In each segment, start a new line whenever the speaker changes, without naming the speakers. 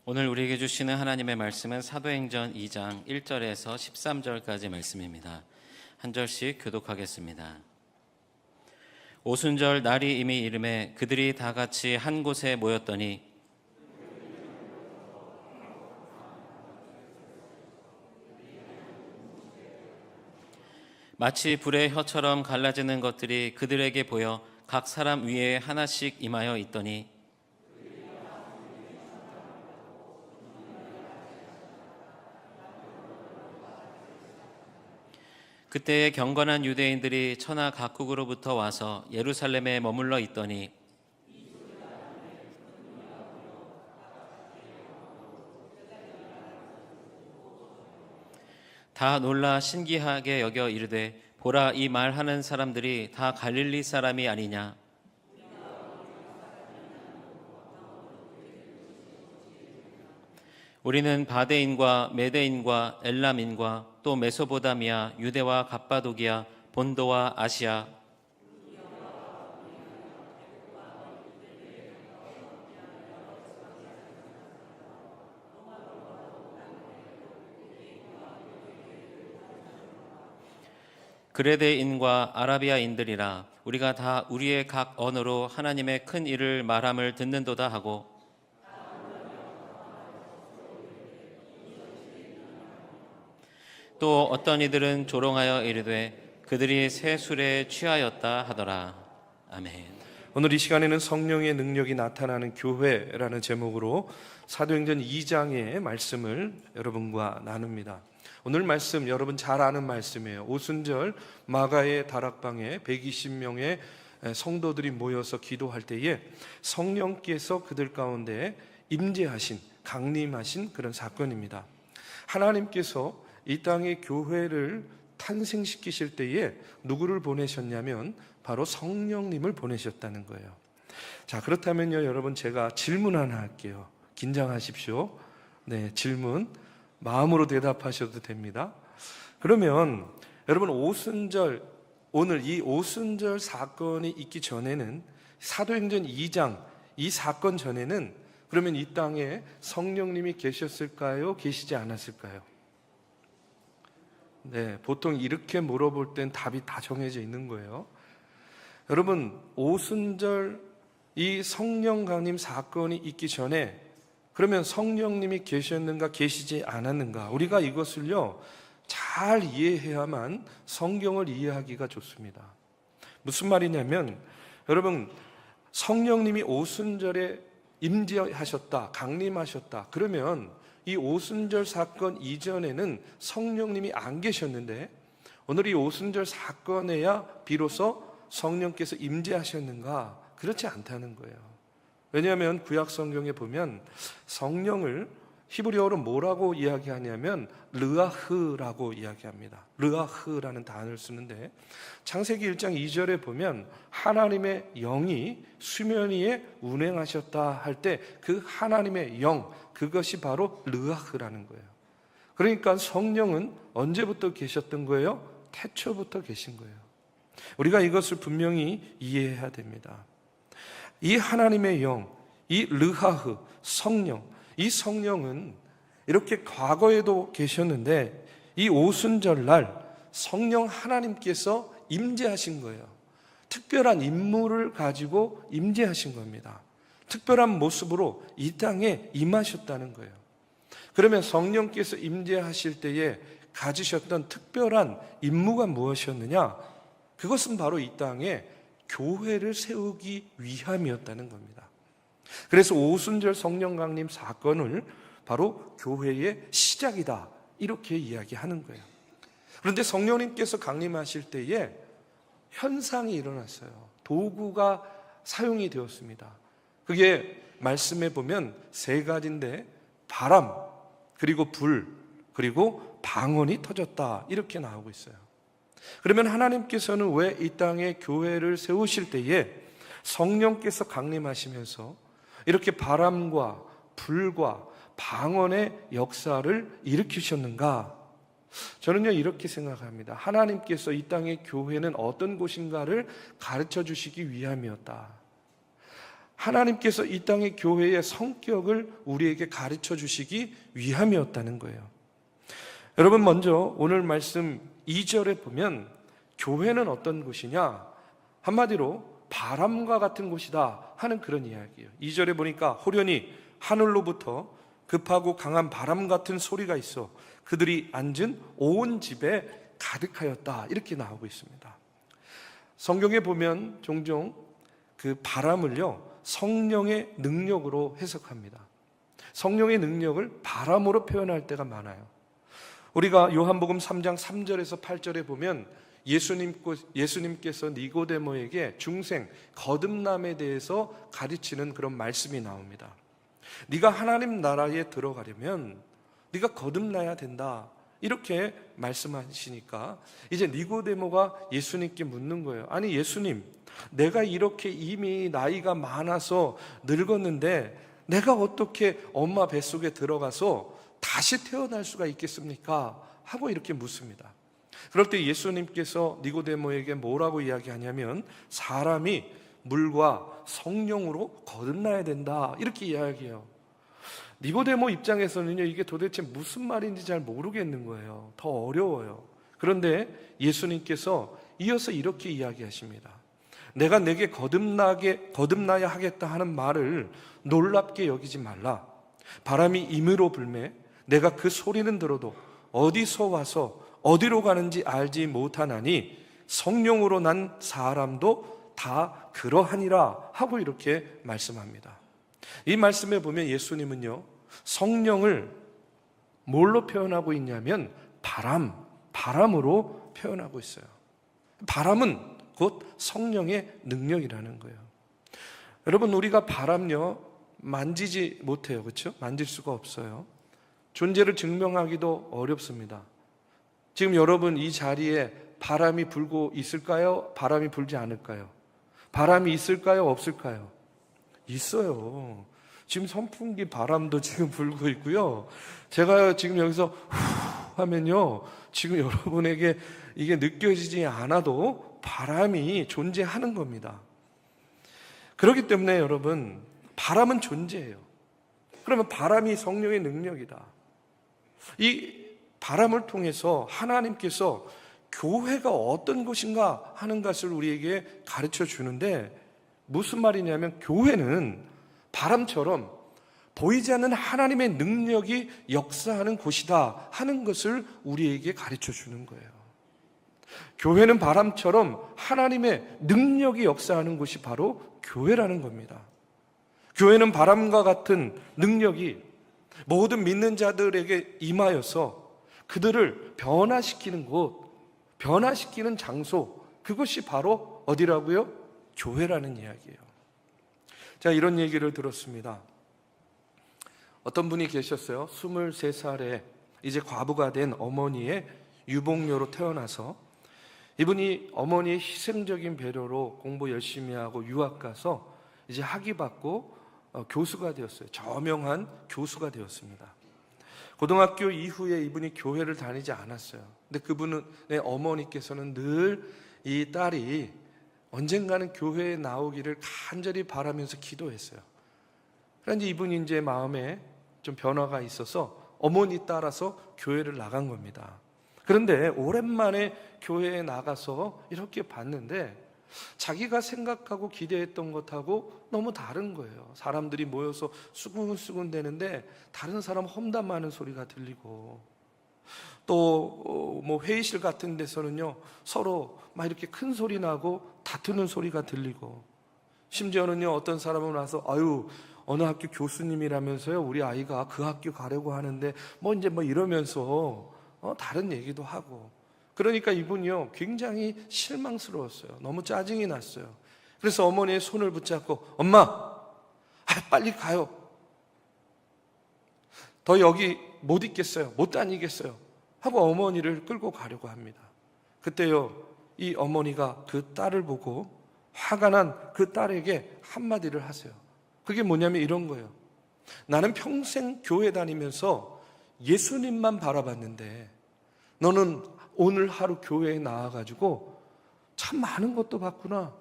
오늘 우리에게 주시는 하나님의 말씀은 사도행전 2장 1절에서 13절까지 말씀입니다. 한 절씩 교독하겠습니다. 오순절 날이 이미 이름에 그들이 다 같이 한 곳에 모였더니 마치 불의 혀처럼 갈라지는 것들이 그들에게 보여 각 사람 위에 하나씩 임하여 있더니 그때에 경건한 유대인들이 천하 각국으로부터 와서 예루살렘에 머물러 있더니 다 놀라 신기하게 여겨 이르되 보라, 이 말하는 사람들이 다 갈릴리 사람이 아니냐. 우리는 바데인과 메데인과 엘람인과 또 메소포다미아, 유대와 갑바도기아, 본도와 아시아, 그레데인과 아라비아인들이라. 우리가 다 우리의 각 언어로 하나님의 큰 일을 말함을 듣는도다 하고 또 어떤 이들은 조롱하여 이르되 그들이 새 술에 취하였다 하더라. 아멘.
오늘 이 시간에는 성령의 능력이 나타나는 교회라는 제목으로 사도행전 2장의 말씀을 여러분과 나눕니다. 오늘 말씀 여러분 잘 아는 말씀이에요. 오순절 마가의 다락방에 120명의 성도들이 모여서 기도할 때에 성령께서 그들 가운데 임재하신, 강림하신 그런 사건입니다. 하나님께서 이 땅에 교회를 탄생시키실 때에 누구를 보내셨냐면 바로 성령님을 보내셨다는 거예요. 자, 그렇다면요, 여러분 제가 질문 하나 할게요. 긴장하십시오. 네, 질문 마음으로 대답하셔도 됩니다. 그러면 여러분 오순절, 오늘 이 오순절 사건이 있기 전에는 사도행전 2장 이 사건 전에는 그러면 이 땅에 성령님이 계셨을까요? 계시지 않았을까요? 네, 보통 이렇게 물어볼 땐 답이 다 정해져 있는 거예요. 여러분, 오순절 이 성령 강림 사건이 있기 전에 그러면 성령님이 계셨는가 계시지 않았는가, 우리가 이것을요 잘 이해해야만 성경을 이해하기가 좋습니다. 무슨 말이냐면 여러분, 성령님이 오순절에 임재하셨다, 강림하셨다, 그러면 이 오순절 사건 이전에는 성령님이 안 계셨는데 오늘 이 오순절 사건에야 비로소 성령께서 임재하셨는가? 그렇지 않다는 거예요. 왜냐하면 구약 성경에 보면 성령을 히브리어로 뭐라고 이야기하냐면 르아흐라고 이야기합니다. 르아흐라는 단어를 쓰는데 창세기 1장 2절에 보면 하나님의 영이 수면 위에 운행하셨다 할 때 그 하나님의 영, 그것이 바로 르아흐라는 거예요. 그러니까 성령은 언제부터 계셨던 거예요? 태초부터 계신 거예요. 우리가 이것을 분명히 이해해야 됩니다. 이 하나님의 영, 이 르하흐, 성령, 이 성령은 이렇게 과거에도 계셨는데 이 오순절날 성령 하나님께서 임재하신 거예요. 특별한 임무를 가지고 임재하신 겁니다. 특별한 모습으로 이 땅에 임하셨다는 거예요. 그러면 성령께서 임재하실 때에 가지셨던 특별한 임무가 무엇이었느냐? 그것은 바로 이 땅에 교회를 세우기 위함이었다는 겁니다. 그래서 오순절 성령 강림 사건을 바로 교회의 시작이다, 이렇게 이야기하는 거예요. 그런데 성령님께서 강림하실 때에 현상이 일어났어요. 도구가 사용이 되었습니다. 그게 말씀에 보면 세 가지인데 바람, 그리고 불, 그리고 방언이 터졌다, 이렇게 나오고 있어요. 그러면 하나님께서는 왜 이 땅에 교회를 세우실 때에 성령께서 강림하시면서 이렇게 바람과 불과 방언의 역사를 일으키셨는가? 저는요 이렇게 생각합니다. 하나님께서 이 땅의 교회는 어떤 곳인가를 가르쳐 주시기 위함이었다. 하나님께서 이 땅의 교회의 성격을 우리에게 가르쳐 주시기 위함이었다는 거예요. 여러분, 먼저 오늘 말씀 2절에 보면 교회는 어떤 곳이냐? 한마디로 바람과 같은 곳이다 하는 그런 이야기예요. 2절에 보니까 호련히 하늘로부터 급하고 강한 바람 같은 소리가 있어 그들이 앉은 온 집에 가득하였다, 이렇게 나오고 있습니다. 성경에 보면 종종 그 바람을요, 성령의 능력으로 해석합니다. 성령의 능력을 바람으로 표현할 때가 많아요. 우리가 요한복음 3장 3절에서 8절에 보면 예수님께서 니고데모에게 중생, 거듭남에 대해서 가르치는 그런 말씀이 나옵니다. 네가 하나님 나라에 들어가려면 네가 거듭나야 된다, 이렇게 말씀하시니까 이제 니고데모가 예수님께 묻는 거예요. 아니 예수님, 내가 이렇게 이미 나이가 많아서 늙었는데 내가 어떻게 엄마 뱃속에 들어가서 다시 태어날 수가 있겠습니까? 하고 이렇게 묻습니다. 그럴 때 예수님께서 니고데모에게 뭐라고 이야기하냐면 사람이 물과 성령으로 거듭나야 된다, 이렇게 이야기해요. 니고데모 입장에서는요, 이게 도대체 무슨 말인지 잘 모르겠는 거예요. 더 어려워요. 그런데 예수님께서 이어서 이렇게 이야기하십니다. 내가 내게 거듭나야 하겠다 하는 말을 놀랍게 여기지 말라. 바람이 임으로 불매 내가 그 소리는 들어도 어디서 와서 어디로 가는지 알지 못하나니 성령으로 난 사람도 다 그러하니라 하고 이렇게 말씀합니다. 이 말씀에 보면 예수님은요, 성령을 뭘로 표현하고 있냐면 바람으로 표현하고 있어요. 바람은 곧 성령의 능력이라는 거예요. 여러분, 우리가 바람요 만지지 못해요. 그렇죠? 만질 수가 없어요. 존재를 증명하기도 어렵습니다. 지금 여러분 이 자리에 바람이 불고 있을까요? 바람이 불지 않을까요? 바람이 있을까요? 없을까요? 있어요. 지금 선풍기 바람도 지금 불고 있고요. 제가 지금 여기서 후 하면요, 지금 여러분에게 이게 느껴지지 않아도 바람이 존재하는 겁니다. 그렇기 때문에 여러분, 바람은 존재해요. 그러면 바람이 성령의 능력이다. 이 바람을 통해서 하나님께서 교회가 어떤 것인가 하는 것을 우리에게 가르쳐 주는데, 무슨 말이냐면 교회는 바람처럼 보이지 않는 하나님의 능력이 역사하는 곳이다 하는 것을 우리에게 가르쳐 주는 거예요. 교회는 바람처럼 하나님의 능력이 역사하는 곳이 바로 교회라는 겁니다. 교회는 바람과 같은 능력이 모든 믿는 자들에게 임하여서 그들을 변화시키는 곳, 변화시키는 장소, 그것이 바로 어디라고요? 교회라는 이야기예요. 제가 이런 얘기를 들었습니다. 어떤 분이 계셨어요. 23살에 이제 과부가 된 어머니의 유복녀로 태어나서 이분이 어머니의 희생적인 배려로 공부 열심히 하고 유학 가서 이제 학위 받고 교수가 되었어요. 저명한 교수가 되었습니다. 고등학교 이후에 이분이 교회를 다니지 않았어요. 근데 그분의 어머니께서는 늘 이 딸이 언젠가는 교회에 나오기를 간절히 바라면서 기도했어요. 그런데 이분이 이제 마음에 좀 변화가 있어서 어머니 따라서 교회를 나간 겁니다. 그런데 오랜만에 교회에 나가서 이렇게 봤는데 자기가 생각하고 기대했던 것하고 너무 다른 거예요. 사람들이 모여서 수군수군 대는데 다른 사람 험담하는 소리가 들리고, 또 뭐 회의실 같은 데서는요 서로 막 이렇게 큰 소리 나고 다투는 소리가 들리고, 심지어는요 어떤 사람은 와서 아유 어느 학교 교수님이라면서요 우리 아이가 그 학교 가려고 하는데 뭐 이제 뭐 이러면서 다른 얘기도 하고, 그러니까 이분이요 굉장히 실망스러웠어요. 너무 짜증이 났어요. 그래서 어머니의 손을 붙잡고 엄마 빨리 가요. 더 여기 못 있겠어요. 못 다니겠어요. 하고 어머니를 끌고 가려고 합니다. 그때요 이 어머니가 그 딸을 보고 화가 난 그 딸에게 한마디를 하세요. 그게 뭐냐면 이런 거예요. 나는 평생 교회 다니면서 예수님만 바라봤는데 너는 오늘 하루 교회에 나와가지고 참 많은 것도 봤구나.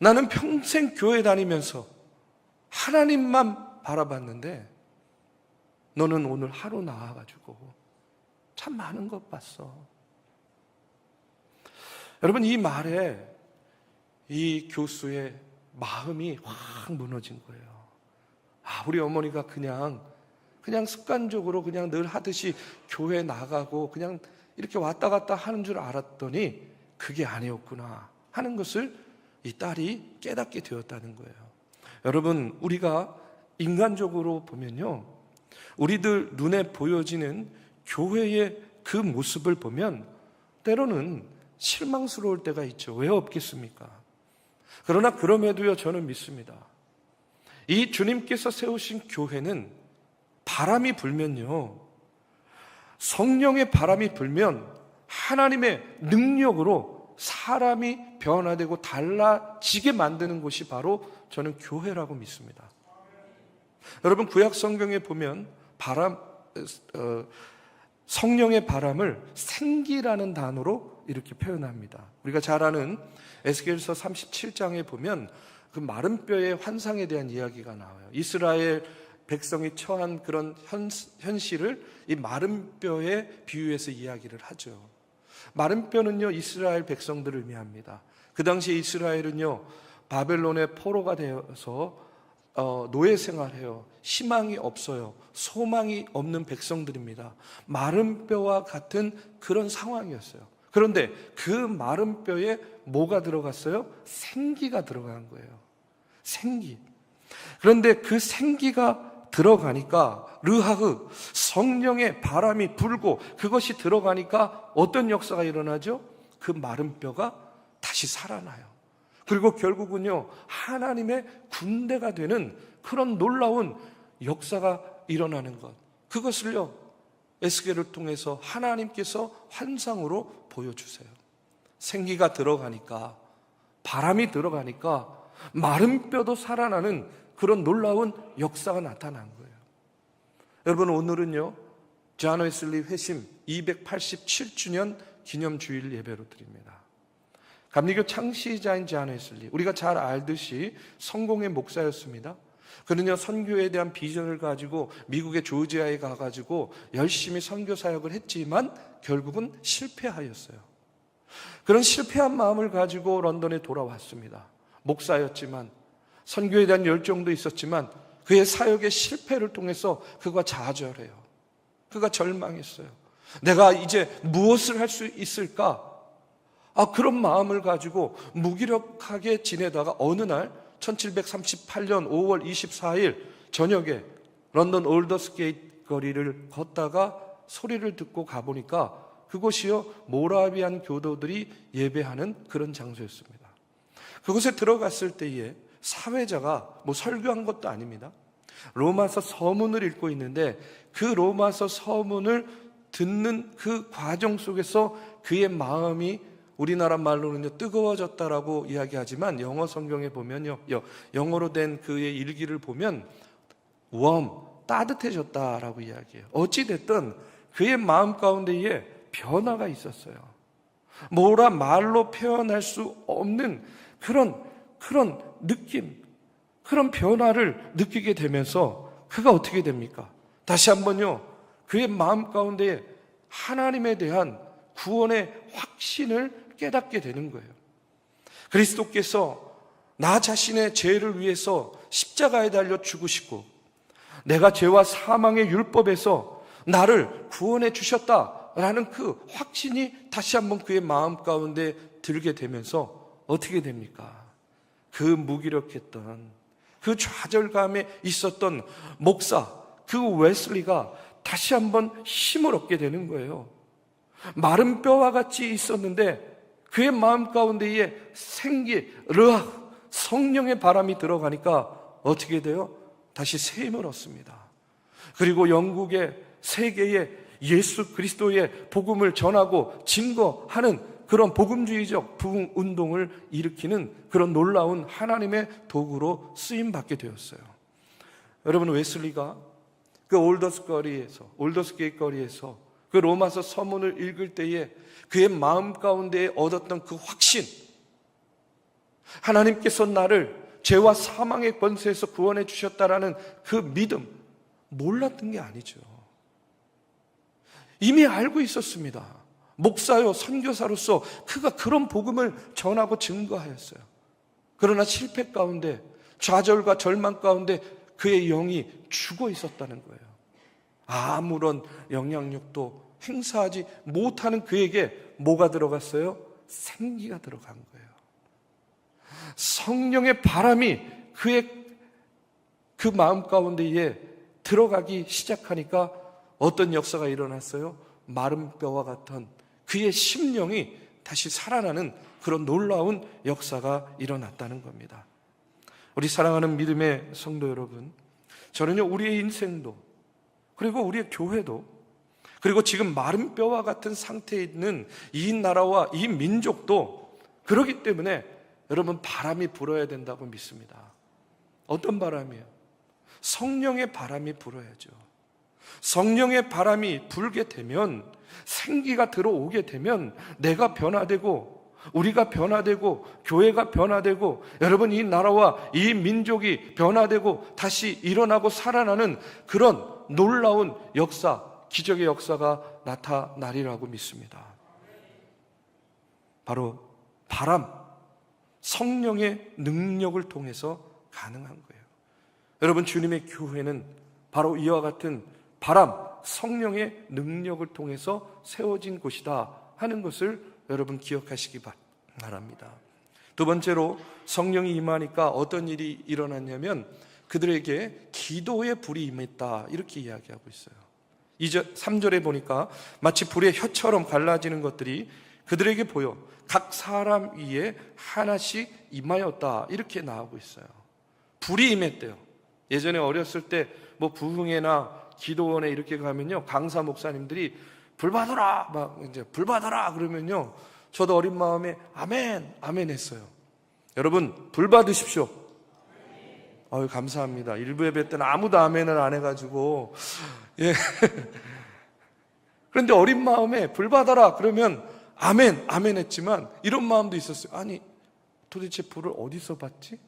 나는 평생 교회 다니면서 하나님만 바라봤는데 너는 오늘 하루 나와가지고 참 많은 것 봤어. 여러분, 이 말에 이 교수의 마음이 확 무너진 거예요. 우리 어머니가 그냥 습관적으로 그냥 늘 하듯이 교회 나가고 그냥 이렇게 왔다 갔다 하는 줄 알았더니 그게 아니었구나 하는 것을 이 딸이 깨닫게 되었다는 거예요. 여러분, 우리가 인간적으로 보면요, 우리들 눈에 보여지는 교회의 그 모습을 보면 때로는 실망스러울 때가 있죠. 왜 없겠습니까? 그러나 그럼에도요, 저는 믿습니다. 이 주님께서 세우신 교회는 바람이 불면요, 성령의 바람이 불면 하나님의 능력으로 사람이 변화되고 달라지게 만드는 곳이 바로 저는 교회라고 믿습니다. 여러분, 구약 성경에 보면 성령의 바람을 생기라는 단어로 이렇게 표현합니다. 우리가 잘 아는 에스겔서 37장에 보면 그 마른 뼈의 환상에 대한 이야기가 나와요. 이스라엘 백성이 처한 그런 현실을 이 마른 뼈에 비유해서 이야기를 하죠. 마른 뼈는요, 이스라엘 백성들을 의미합니다. 그 당시 이스라엘은요, 바벨론의 포로가 되어서 노예 생활해요. 희망이 없어요. 소망이 없는 백성들입니다. 마른 뼈와 같은 그런 상황이었어요. 그런데 그 마른 뼈에 뭐가 들어갔어요? 생기가 들어간 거예요. 생기. 그런데 그 생기가 들어가니까 르하흐, 성령의 바람이 불고 그것이 들어가니까 어떤 역사가 일어나죠? 그 마른 뼈가 다시 살아나요. 그리고 결국은요, 하나님의 군대가 되는 그런 놀라운 역사가 일어나는 것, 그것을요, 에스겔을 통해서 하나님께서 환상으로 보여주세요. 생기가 들어가니까, 바람이 들어가니까 마른 뼈도 살아나는 그런 놀라운 역사가 나타난 거예요. 여러분, 오늘은요, 존 웨슬리 회심 287주년 기념주일 예배로 드립니다. 감리교 창시자인 존 웨슬리, 우리가 잘 알듯이 성공의 목사였습니다. 그는요, 선교에 대한 비전을 가지고 미국의 조지아에 가가지고 열심히 선교 사역을 했지만 결국은 실패하였어요. 그런 실패한 마음을 가지고 런던에 돌아왔습니다. 목사였지만, 선교에 대한 열정도 있었지만 그의 사역의 실패를 통해서 그가 좌절해요. 그가 절망했어요. 내가 이제 무엇을 할 수 있을까? 그런 마음을 가지고 무기력하게 지내다가 어느 날 1738년 5월 24일 저녁에 런던 올더스게이트 거리를 걷다가 소리를 듣고 가보니까 그곳이요, 모라비안 교도들이 예배하는 그런 장소였습니다. 그곳에 들어갔을 때에 사회자가 설교한 것도 아닙니다. 로마서 서문을 읽고 있는데 그 로마서 서문을 듣는 그 과정 속에서 그의 마음이 우리나라 말로는요, 뜨거워졌다라고 이야기하지만 영어 성경에 보면요, 영어로 된 그의 일기를 보면 warm, 따뜻해졌다라고 이야기해요. 어찌됐든 그의 마음 가운데에 변화가 있었어요. 뭐라 말로 표현할 수 없는 그런 느낌, 그런 변화를 느끼게 되면서 그가 어떻게 됩니까? 다시 한번요, 그의 마음 가운데 하나님에 대한 구원의 확신을 깨닫게 되는 거예요. 그리스도께서 나 자신의 죄를 위해서 십자가에 달려 죽으시고 내가 죄와 사망의 율법에서 나를 구원해 주셨다라는 그 확신이 다시 한번 그의 마음 가운데 들게 되면서 어떻게 됩니까? 그 무기력했던 그 좌절감에 있었던 목사, 그 웨슬리가 다시 한번 힘을 얻게 되는 거예요. 마른 뼈와 같이 있었는데 그의 마음 가운데에 생기, 르아, 성령의 바람이 들어가니까 어떻게 돼요? 다시 새 힘을 얻습니다. 그리고 영국의 세계에 예수 그리스도의 복음을 전하고 증거하는 그런 복음주의적 부흥 운동을 일으키는 그런 놀라운 하나님의 도구로 쓰임받게 되었어요. 여러분, 웨슬리가 그 올더스게이트 거리에서 그 로마서 서문을 읽을 때에 그의 마음 가운데 얻었던 그 확신, 하나님께서 나를 죄와 사망의 권세에서 구원해 주셨다라는 그 믿음, 몰랐던 게 아니죠. 이미 알고 있었습니다. 목사요, 선교사로서 그가 그런 복음을 전하고 증거하였어요. 그러나 실패 가운데, 좌절과 절망 가운데 그의 영이 죽어 있었다는 거예요. 아무런 영향력도 행사하지 못하는 그에게 뭐가 들어갔어요? 생기가 들어간 거예요. 성령의 바람이 그의 그 마음 가운데에 들어가기 시작하니까 어떤 역사가 일어났어요? 마른 뼈와 같은 그의 심령이 다시 살아나는 그런 놀라운 역사가 일어났다는 겁니다. 우리 사랑하는 믿음의 성도 여러분, 저는요, 우리의 인생도, 그리고 우리의 교회도, 그리고 지금 마른 뼈와 같은 상태에 있는 이 나라와 이 민족도 그렇기 때문에 여러분, 바람이 불어야 된다고 믿습니다. 어떤 바람이에요? 성령의 바람이 불어야죠. 성령의 바람이 불게 되면, 생기가 들어오게 되면 내가 변화되고, 우리가 변화되고, 교회가 변화되고, 여러분, 이 나라와 이 민족이 변화되고 다시 일어나고 살아나는 그런 놀라운 역사, 기적의 역사가 나타나리라고 믿습니다. 바로 바람, 성령의 능력을 통해서 가능한 거예요. 여러분, 주님의 교회는 바로 이와 같은 바람, 성령의 능력을 통해서 세워진 곳이다 하는 것을 여러분 기억하시기 바랍니다. 두 번째로, 성령이 임하니까 어떤 일이 일어났냐면 그들에게 기도의 불이 임했다, 이렇게 이야기하고 있어요. 3절에 보니까 마치 불의 혀처럼 갈라지는 것들이 그들에게 보여 각 사람 위에 하나씩 임하였다, 이렇게 나오고 있어요. 불이 임했대요. 예전에 어렸을 때 뭐 부흥회나 기도원에 이렇게 가면요, 강사 목사님들이 불 받아라, 막 이제 불 받아라 그러면요, 저도 어린 마음에 아멘, 아멘 했어요. 여러분, 불 받으십시오. 아유, 감사합니다. 일부 예배 때는 아무도 아멘을 안 해가지고, 예. 그런데 어린 마음에 불 받아라 그러면 아멘, 아멘 했지만 이런 마음도 있었어요. 아니, 도대체 불을 어디서 받지?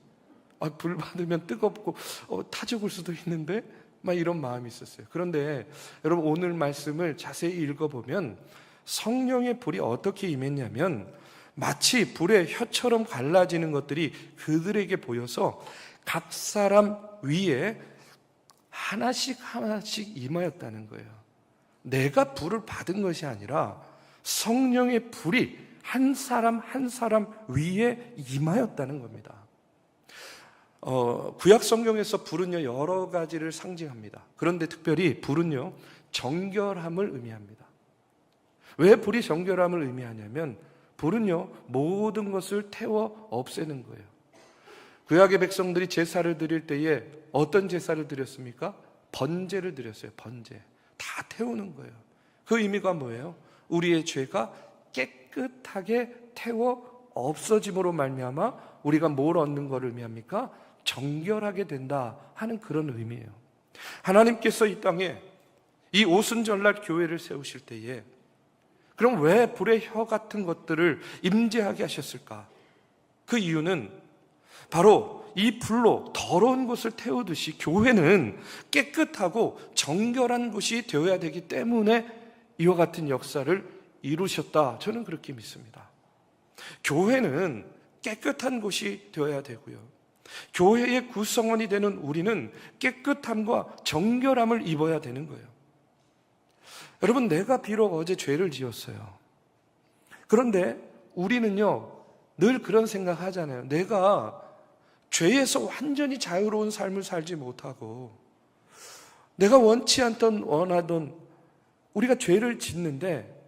불 받으면 뜨겁고 타 죽을 수도 있는데, 막 이런 마음이 있었어요. 그런데 여러분, 오늘 말씀을 자세히 읽어보면 성령의 불이 어떻게 임했냐면 마치 불의 혀처럼 갈라지는 것들이 그들에게 보여서 각 사람 위에 하나씩 하나씩 임하였다는 거예요. 내가 불을 받은 것이 아니라 성령의 불이 한 사람 한 사람 위에 임하였다는 겁니다. 구약 성경에서 불은요, 여러 가지를 상징합니다. 그런데 특별히 불은요, 정결함을 의미합니다. 왜 불이 정결함을 의미하냐면 불은요, 모든 것을 태워 없애는 거예요. 구약의 백성들이 제사를 드릴 때에 어떤 제사를 드렸습니까? 번제를 드렸어요. 번제. 다 태우는 거예요. 그 의미가 뭐예요? 우리의 죄가 깨끗하게 태워 없어짐으로 말미암아 우리가 뭘 얻는 것을 의미합니까? 정결하게 된다 하는 그런 의미예요. 하나님께서 이 땅에 이 오순절날 교회를 세우실 때에 그럼 왜 불의 혀 같은 것들을 임재하게 하셨을까? 그 이유는 바로 이 불로 더러운 것을 태우듯이 교회는 깨끗하고 정결한 곳이 되어야 되기 때문에 이와 같은 역사를 이루셨다, 저는 그렇게 믿습니다. 교회는 깨끗한 곳이 되어야 되고요, 교회의 구성원이 되는 우리는 깨끗함과 정결함을 입어야 되는 거예요. 여러분, 내가 비록 어제 죄를 지었어요. 그런데 우리는요, 늘 그런 생각 하잖아요. 내가 죄에서 완전히 자유로운 삶을 살지 못하고 내가 원치 않던 원하던 우리가 죄를 짓는데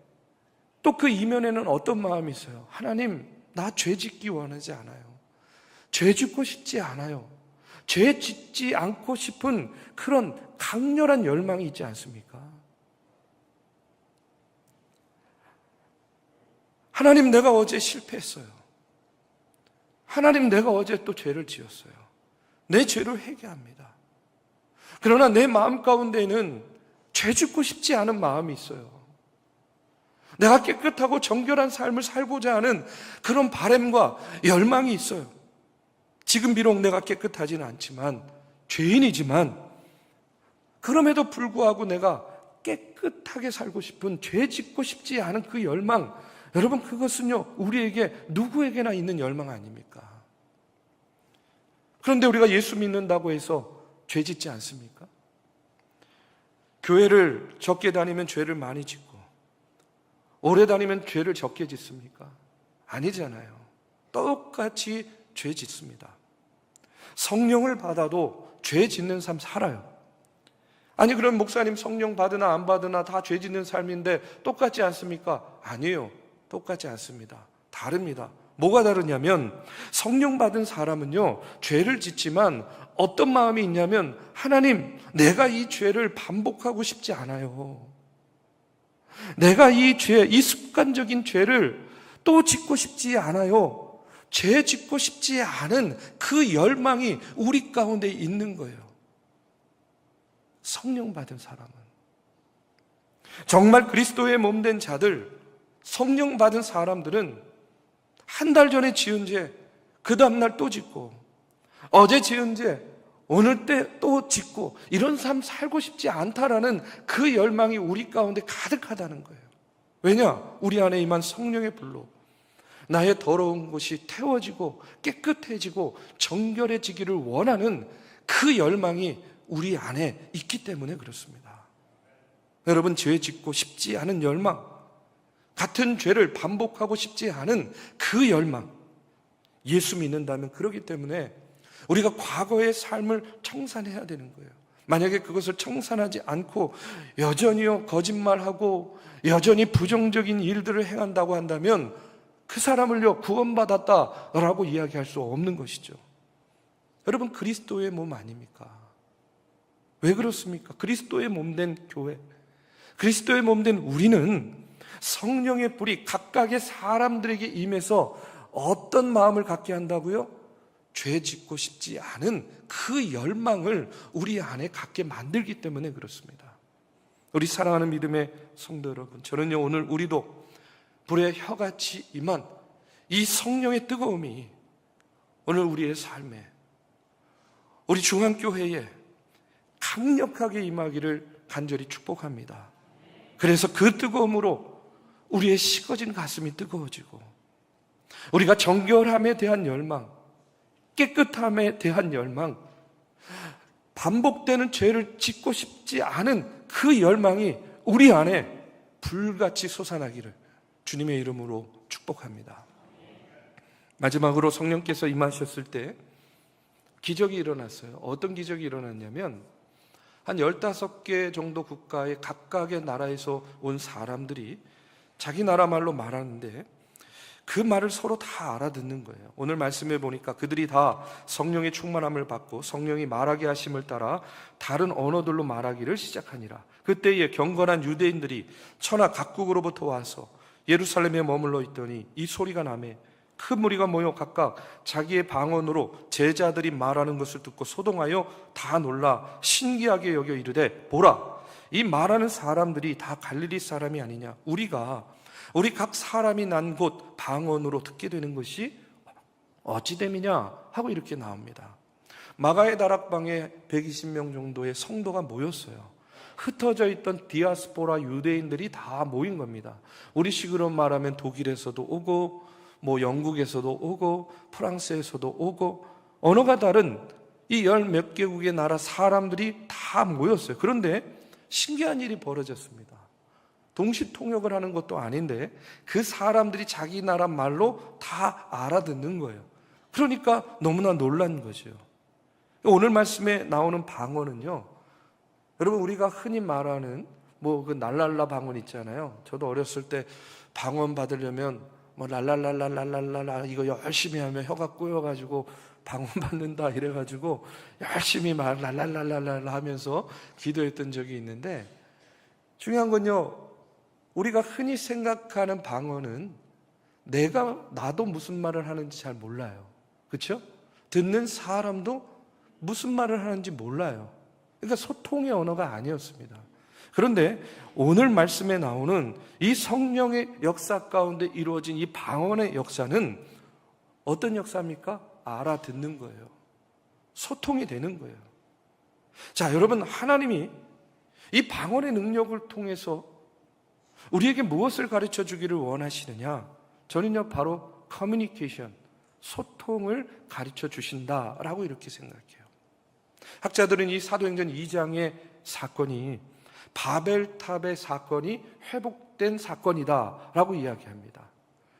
또 그 이면에는 어떤 마음이 있어요? 하나님, 나 죄 짓기 원하지 않아요. 죄 짓고 싶지 않아요. 죄 짓지 않고 싶은 그런 강렬한 열망이 있지 않습니까? 하나님, 내가 어제 실패했어요. 하나님, 내가 어제 또 죄를 지었어요. 내 죄를 회개합니다. 그러나 내 마음 가운데는 죄 짓고 싶지 않은 마음이 있어요. 내가 깨끗하고 정결한 삶을 살고자 하는 그런 바람과 열망이 있어요. 지금 비록 내가 깨끗하지는 않지만, 죄인이지만, 그럼에도 불구하고 내가 깨끗하게 살고 싶은, 죄 짓고 싶지 않은 그 열망, 여러분 그것은요 우리에게 누구에게나 있는 열망 아닙니까? 그런데 우리가 예수 믿는다고 해서 죄 짓지 않습니까? 교회를 적게 다니면 죄를 많이 짓고 오래 다니면 죄를 적게 짓습니까? 아니잖아요. 똑같이 죄 짓습니다. 성령을 받아도 죄 짓는 삶 살아요. 아니 그럼 목사님 성령 받으나 안 받으나 다 죄 짓는 삶인데 똑같지 않습니까? 아니에요. 똑같지 않습니다. 다릅니다. 뭐가 다르냐면 성령 받은 사람은요 죄를 짓지만 어떤 마음이 있냐면, 하나님 내가 이 죄를 반복하고 싶지 않아요. 내가 이 습관적인 죄를 또 짓고 싶지 않아요. 죄 짓고 싶지 않은 그 열망이 우리 가운데 있는 거예요. 성령 받은 사람은. 정말 그리스도의 몸된 자들, 성령 받은 사람들은 한 달 전에 지은 죄 그 다음날 또 짓고, 어제 지은 죄 오늘 때 또 짓고, 이런 삶 살고 싶지 않다라는 그 열망이 우리 가운데 가득하다는 거예요. 왜냐? 우리 안에 임한 성령의 불로 나의 더러운 곳이 태워지고 깨끗해지고 정결해지기를 원하는 그 열망이 우리 안에 있기 때문에 그렇습니다. 여러분, 죄 짓고 싶지 않은 열망, 같은 죄를 반복하고 싶지 않은 그 열망, 예수 믿는다면 그렇기 때문에 우리가 과거의 삶을 청산해야 되는 거예요. 만약에 그것을 청산하지 않고 여전히요 거짓말하고 여전히 부정적인 일들을 행한다고 한다면 그 사람을요 구원받았다라고 이야기할 수 없는 것이죠. 여러분, 그리스도의 몸 아닙니까? 왜 그렇습니까? 그리스도의 몸된 교회, 그리스도의 몸된 우리는 성령의 불이 각각의 사람들에게 임해서 어떤 마음을 갖게 한다고요? 죄 짓고 싶지 않은 그 열망을 우리 안에 갖게 만들기 때문에 그렇습니다. 우리 사랑하는 믿음의 성도 여러분, 저는요 오늘 우리도 불의 혀같이 임한 이 성령의 뜨거움이 오늘 우리의 삶에, 우리 중앙교회에 강력하게 임하기를 간절히 축복합니다. 그래서 그 뜨거움으로 우리의 식어진 가슴이 뜨거워지고, 우리가 정결함에 대한 열망, 깨끗함에 대한 열망, 반복되는 죄를 짓고 싶지 않은 그 열망이 우리 안에 불같이 솟아나기를 주님의 이름으로 축복합니다. 마지막으로 성령께서 임하셨을 때 기적이 일어났어요. 어떤 기적이 일어났냐면, 한 15개 정도 국가의 각각의 나라에서 온 사람들이 자기 나라 말로 말하는데 그 말을 서로 다 알아듣는 거예요. 오늘 말씀해 보니까 그들이 다 성령의 충만함을 받고 성령이 말하게 하심을 따라 다른 언어들로 말하기를 시작하니라. 그때에 경건한 유대인들이 천하 각국으로부터 와서 예루살렘에 머물러 있더니 이 소리가 나매 큰 무리가 모여 각각 자기의 방언으로 제자들이 말하는 것을 듣고 소동하여 다 놀라 신기하게 여겨 이르되, 보라, 이 말하는 사람들이 다 갈릴리 사람이 아니냐. 우리 각 사람이 난 곳 방언으로 듣게 되는 것이 어찌 됨이냐 하고 이렇게 나옵니다. 마가의 다락방에 120명 정도의 성도가 모였어요. 흩어져 있던 디아스포라 유대인들이 다 모인 겁니다. 우리식으로 말하면 독일에서도 오고, 영국에서도 오고, 프랑스에서도 오고, 언어가 다른 이 열 몇 개국의 나라 사람들이 다 모였어요. 그런데 신기한 일이 벌어졌습니다. 동시 통역을 하는 것도 아닌데 그 사람들이 자기 나라 말로 다 알아듣는 거예요. 그러니까 너무나 놀란 거죠. 오늘 말씀에 나오는 방언은요, 여러분 우리가 흔히 말하는 그 날랄라 방언 있잖아요. 저도 어렸을 때 방언 받으려면 랄랄랄랄랄랄라 이거 열심히 하면 혀가 꼬여가지고 방언 받는다 이래가지고 열심히 랄랄랄랄라 하면서 기도했던 적이 있는데, 중요한 건요, 우리가 흔히 생각하는 방언은 나도 무슨 말을 하는지 잘 몰라요. 그렇죠? 듣는 사람도 무슨 말을 하는지 몰라요. 그러니까 소통의 언어가 아니었습니다. 그런데 오늘 말씀에 나오는 이 성령의 역사 가운데 이루어진 이 방언의 역사는 어떤 역사입니까? 알아듣는 거예요. 소통이 되는 거예요. 자, 여러분, 하나님이 이 방언의 능력을 통해서 우리에게 무엇을 가르쳐 주기를 원하시느냐? 저는요, 바로 커뮤니케이션, 소통을 가르쳐 주신다라고 이렇게 생각해요. 학자들은 이 사도행전 2장의 사건이 바벨탑의 사건이 회복된 사건이다라고 이야기합니다.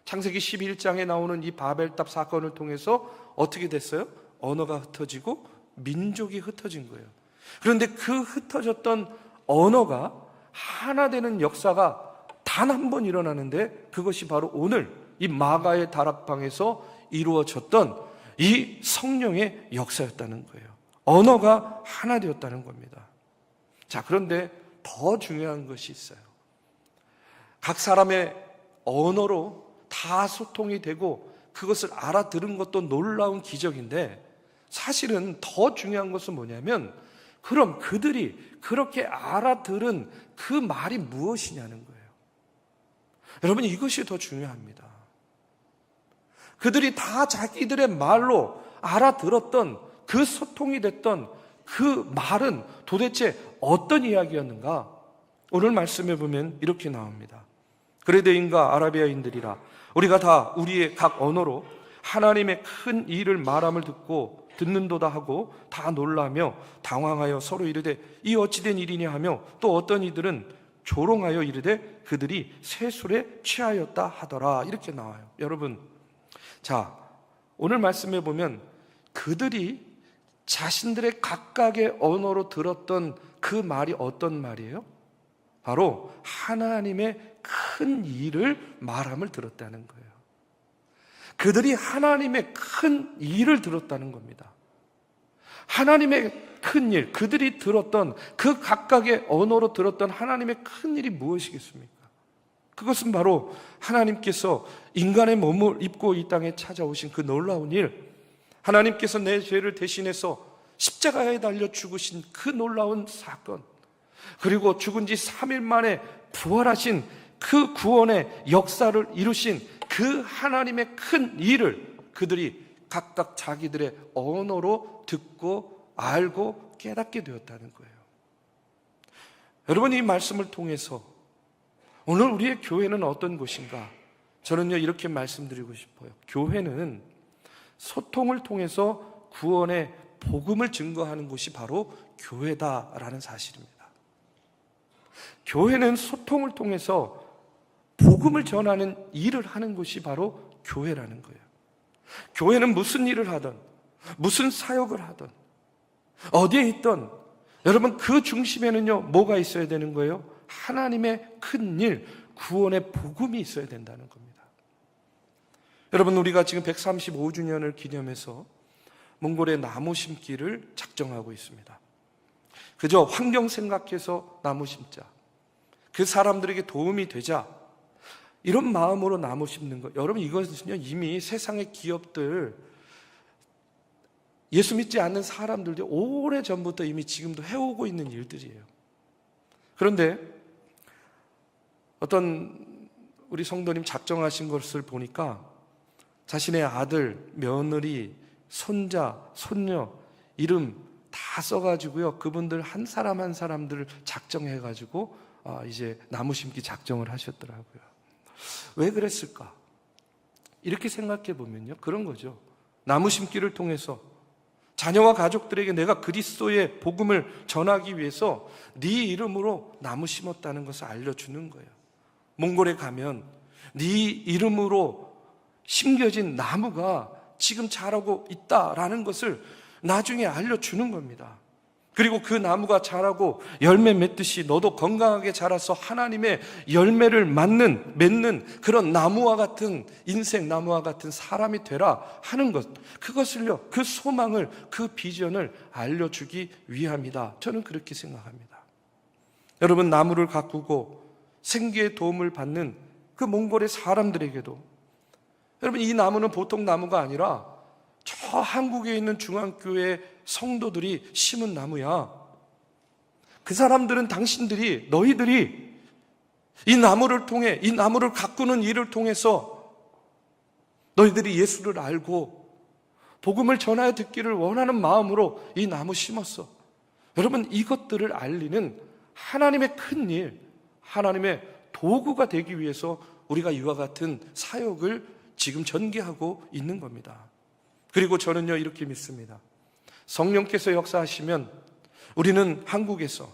창세기 11장에 나오는 이 바벨탑 사건을 통해서 어떻게 됐어요? 언어가 흩어지고 민족이 흩어진 거예요. 그런데 그 흩어졌던 언어가 하나 되는 역사가 단 한 번 일어나는데 그것이 바로 오늘 이 마가의 다락방에서 이루어졌던 이 성령의 역사였다는 거예요. 언어가 하나 되었다는 겁니다. 자, 그런데 더 중요한 것이 있어요. 각 사람의 언어로 다 소통이 되고 그것을 알아들은 것도 놀라운 기적인데 사실은 더 중요한 것은 뭐냐면 그럼 그들이 그렇게 알아들은 그 말이 무엇이냐는 거예요. 여러분, 이것이 더 중요합니다. 그들이 다 자기들의 말로 알아들었던 그 소통이 됐던 그 말은 도대체 어떤 이야기였는가? 오늘 말씀에 보면 이렇게 나옵니다. 그레데인과 아라비아인들이라 우리가 다 우리의 각 언어로 하나님의 큰 일을 말함을 듣는도다 하고 다 놀라며 당황하여 서로 이르되 이 어찌된 일이냐 하며 또 어떤 이들은 조롱하여 이르되 그들이 세술에 취하였다 하더라. 이렇게 나와요. 여러분, 자, 오늘 말씀에 보면 그들이 자신들의 각각의 언어로 들었던 그 말이 어떤 말이에요? 바로 하나님의 큰 일을 말함을 들었다는 거예요. 그들이 하나님의 큰 일을 들었다는 겁니다. 하나님의 큰 일, 그들이 들었던 그 각각의 언어로 들었던 하나님의 큰 일이 무엇이겠습니까? 그것은 바로 하나님께서 인간의 몸을 입고 이 땅에 찾아오신 그 놀라운 일, 하나님께서 내 죄를 대신해서 십자가에 달려 죽으신 그 놀라운 사건, 그리고 죽은 지 3일 만에 부활하신 그 구원의 역사를 이루신 그 하나님의 큰 일을 그들이 각각 자기들의 언어로 듣고 알고 깨닫게 되었다는 거예요. 여러분, 이 말씀을 통해서 오늘 우리의 교회는 어떤 곳인가? 저는요, 이렇게 말씀드리고 싶어요. 교회는 소통을 통해서 구원의 복음을 증거하는 곳이 바로 교회다라는 사실입니다. 교회는 소통을 통해서 복음을 전하는 일을 하는 곳이 바로 교회라는 거예요. 교회는 무슨 일을 하든 무슨 사역을 하든 어디에 있든 여러분 그 중심에는요 뭐가 있어야 되는 거예요? 하나님의 큰 일, 구원의 복음이 있어야 된다는 겁니다. 여러분, 우리가 지금 135주년을 기념해서 몽골의 나무 심기를 작정하고 있습니다. 그저 환경 생각해서 나무 심자, 그 사람들에게 도움이 되자, 이런 마음으로 나무 심는 것, 여러분 이것은요 이미 세상의 기업들, 예수 믿지 않는 사람들도 오래전부터 이미 지금도 해오고 있는 일들이에요. 그런데 어떤 우리 성도님 작정하신 것을 보니까 자신의 아들, 며느리, 손자, 손녀 이름 다 써가지고요, 그분들 한 사람 한 사람들 작정해가지고 이제 나무 심기 작정을 하셨더라고요. 왜 그랬을까? 이렇게 생각해 보면요, 그런 거죠. 나무 심기를 통해서 자녀와 가족들에게 내가 그리스도의 복음을 전하기 위해서 네 이름으로 나무 심었다는 것을 알려주는 거예요. 몽골에 가면 네 이름으로 심겨진 나무가 지금 자라고 있다라는 것을 나중에 알려주는 겁니다. 그리고 그 나무가 자라고 열매 맺듯이 너도 건강하게 자라서 하나님의 열매를 맺는 그런 나무와 같은 인생, 나무와 같은 사람이 되라 하는 것, 그것을요, 그 소망을, 그 비전을 알려주기 위함이다. 저는 그렇게 생각합니다. 여러분, 나무를 가꾸고 생계의 도움을 받는 그 몽골의 사람들에게도, 여러분, 이 나무는 보통 나무가 아니라 저 한국에 있는 중앙교회 성도들이 심은 나무야. 그 사람들은 당신들이, 너희들이 이 나무를 통해, 이 나무를 가꾸는 일을 통해서 너희들이 예수를 알고 복음을 전하여 듣기를 원하는 마음으로 이 나무 심었어. 여러분, 이것들을 알리는 하나님의 큰 일, 하나님의 도구가 되기 위해서 우리가 이와 같은 사역을 지금 전개하고 있는 겁니다. 그리고 저는요, 이렇게 믿습니다. 성령께서 역사하시면 우리는 한국에서,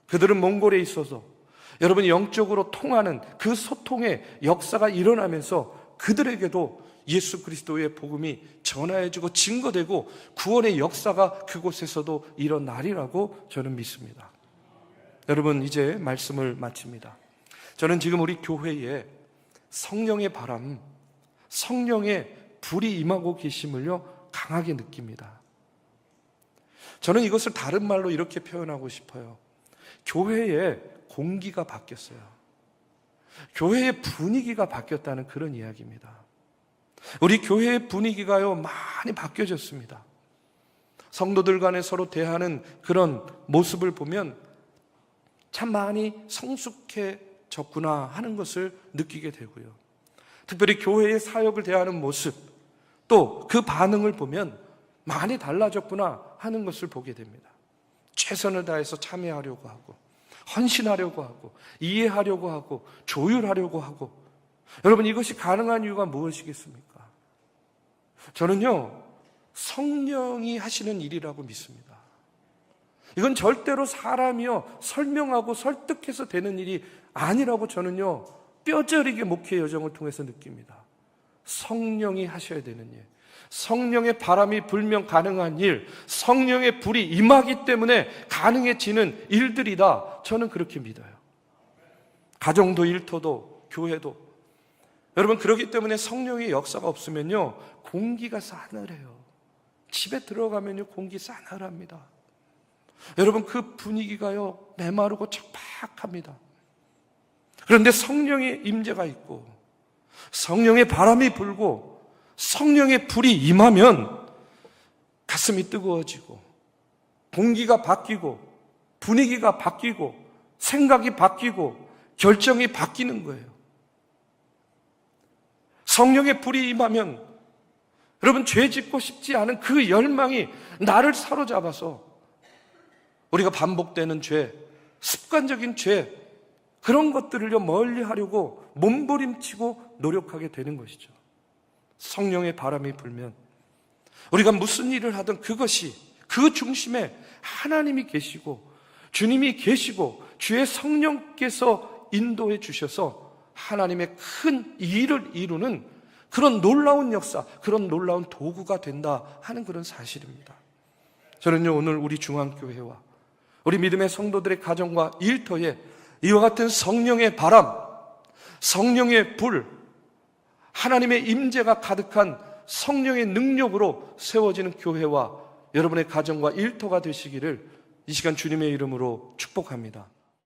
그들은 몽골에 있어서 여러분 영적으로 통하는 그 소통의 역사가 일어나면서 그들에게도 예수 그리스도의 복음이 전하여지고 증거되고 구원의 역사가 그곳에서도 일어나리라고 저는 믿습니다. 여러분, 이제 말씀을 마칩니다. 저는 지금 우리 교회에 성령의 바람, 성령의 불이 임하고 계심을요 강하게 느낍니다. 저는 이것을 다른 말로 이렇게 표현하고 싶어요. 교회의 공기가 바뀌었어요. 교회의 분위기가 바뀌었다는 그런 이야기입니다. 우리 교회의 분위기가요 많이 바뀌어졌습니다. 성도들 간에 서로 대하는 그런 모습을 보면 참 많이 성숙해졌구나 하는 것을 느끼게 되고요. 특별히 교회의 사역을 대하는 모습, 또 그 반응을 보면 많이 달라졌구나 하는 것을 보게 됩니다. 최선을 다해서 참여하려고 하고, 헌신하려고 하고, 이해하려고 하고, 조율하려고 하고. 여러분, 이것이 가능한 이유가 무엇이겠습니까? 저는요, 성령이 하시는 일이라고 믿습니다. 이건 절대로 사람이요 설명하고 설득해서 되는 일이 아니라고 저는요 뼈저리게 목회 여정을 통해서 느낍니다. 성령이 하셔야 되는 일, 성령의 바람이 불면 가능한 일, 성령의 불이 임하기 때문에 가능해지는 일들이다, 저는 그렇게 믿어요. 가정도 일터도 교회도. 여러분, 그렇기 때문에 성령의 역사가 없으면요 공기가 싸늘해요. 집에 들어가면요 공기 싸늘합니다. 여러분, 그 분위기가요 메마르고 척박합니다. 그런데 성령의 임재가 있고 성령의 바람이 불고 성령의 불이 임하면 가슴이 뜨거워지고 공기가 바뀌고 분위기가 바뀌고 생각이 바뀌고 결정이 바뀌는 거예요. 성령의 불이 임하면 여러분, 죄 짓고 싶지 않은 그 열망이 나를 사로잡아서 우리가 반복되는 죄, 습관적인 죄, 그런 것들을 멀리 하려고 몸부림치고 노력하게 되는 것이죠. 성령의 바람이 불면 우리가 무슨 일을 하든 그것이 그 중심에 하나님이 계시고 주님이 계시고 주의 성령께서 인도해 주셔서 하나님의 큰 일을 이루는 그런 놀라운 역사, 그런 놀라운 도구가 된다 하는 그런 사실입니다. 저는요 오늘 우리 중앙교회와 우리 믿음의 성도들의 가정과 일터에 이와 같은 성령의 바람, 성령의 불, 하나님의 임재가 가득한 성령의 능력으로 세워지는 교회와 여러분의 가정과 일터가 되시기를 이 시간 주님의 이름으로 축복합니다.